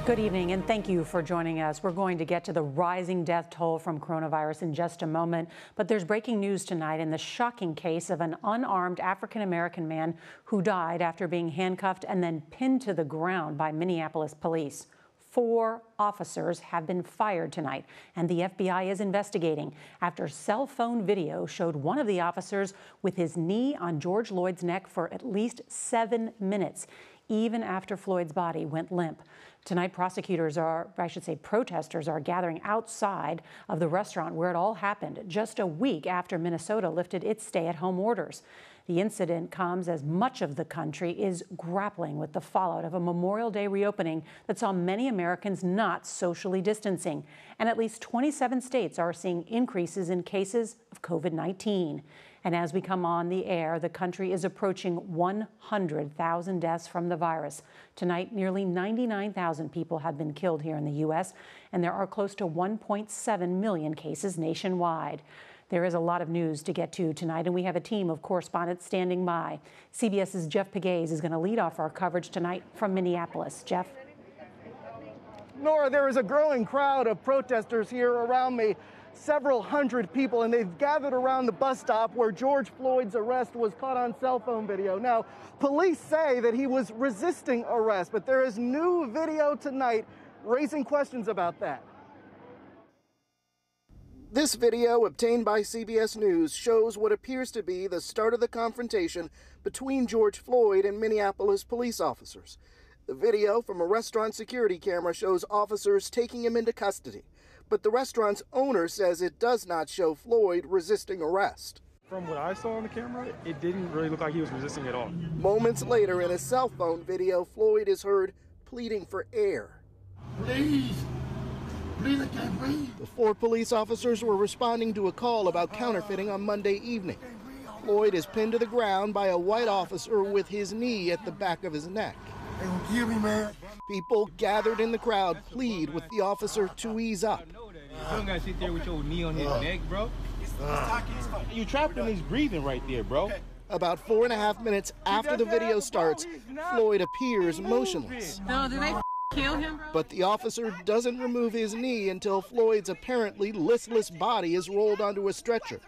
Good evening, and thank you for joining us. We're going to get to the rising death toll from coronavirus in just a moment, but there's breaking news tonight in the shocking case of an unarmed African-American man who died after being handcuffed and then pinned to the ground by Minneapolis police. 4 officers have been fired tonight, and the FBI is investigating after cell phone video showed one of the officers with his knee on George Floyd's neck for at least 7 minutes, even after Floyd's body went limp. Tonight, protesters are gathering outside of the restaurant where it all happened, just a week after Minnesota lifted its stay-at-home orders. The incident comes as much of the country is grappling with the fallout of a Memorial Day reopening that saw many Americans not socially distancing. And at least 27 states are seeing increases in cases of COVID-19. And as we come on the air, the country is approaching 100,000 deaths from the virus. Tonight, nearly 99,000 people have been killed here in the U.S., and there are close to 1.7 million cases nationwide. There is a lot of news to get to tonight, and we have a team of correspondents standing by. CBS's Jeff Pegues is going to lead off our coverage tonight from Minneapolis. Jeff? Nora, there is a growing crowd of protesters here around me, several hundred people, and they've gathered around the bus stop where George Floyd's arrest was caught on cell phone video. Now, police say that he was resisting arrest, but there is new video tonight raising questions about that. This video, obtained by CBS News, shows what appears to be the start of the confrontation between George Floyd and Minneapolis police officers. The video from a restaurant security camera shows officers taking him into custody, but the restaurant's owner says it does not show Floyd resisting arrest. From what I saw on the camera, it didn't really look like he was resisting at all. Moments later, in a cell phone video, Floyd is heard pleading for air. Please, I can't breathe. The 4 police officers were responding to a call about counterfeiting on Monday evening. Floyd is pinned to the ground by a white officer with his knee at the back of his neck. They gonna kill me, man. People gathered in the crowd plead with the officer to ease up. You don't gotta sit there with your knee on his neck, bro. You trapped him, he's breathing right there, bro. About 4.5 minutes after the video starts, Floyd appears motionless. No, did they kill him, bro? But the officer doesn't remove his knee until Floyd's apparently listless body is rolled onto a stretcher.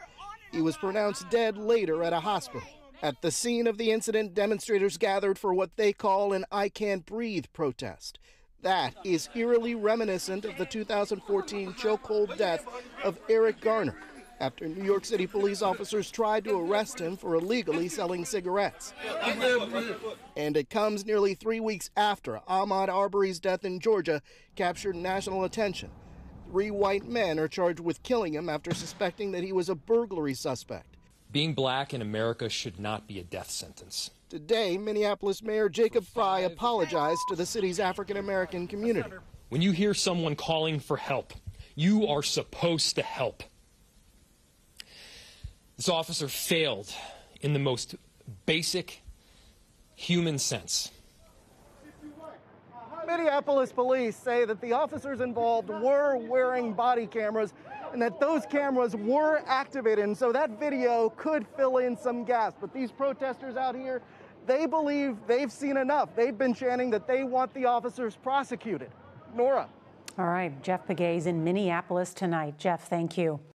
He was pronounced dead later at a hospital. At the scene of the incident, demonstrators gathered for what they call an I Can't Breathe protest. That is eerily reminiscent of the 2014 chokehold death of Eric Garner, after New York City police officers tried to arrest him for illegally selling cigarettes. And it comes nearly 3 weeks after Ahmaud Arbery's death in Georgia captured national attention. 3 white men are charged with killing him after suspecting that he was a burglary suspect. Being black in America should not be a death sentence. Today, Minneapolis Mayor Jacob Frey apologized to the city's African-American community. When you hear someone calling for help, you are supposed to help. This officer failed in the most basic human sense. Minneapolis police say that the officers involved were wearing body cameras and that those cameras were activated, and so that video could fill in some gaps. But these protesters out here, they believe they've seen enough. They've been chanting that they want the officers prosecuted. Nora. All right, Jeff Pegues in Minneapolis tonight. Jeff, thank you.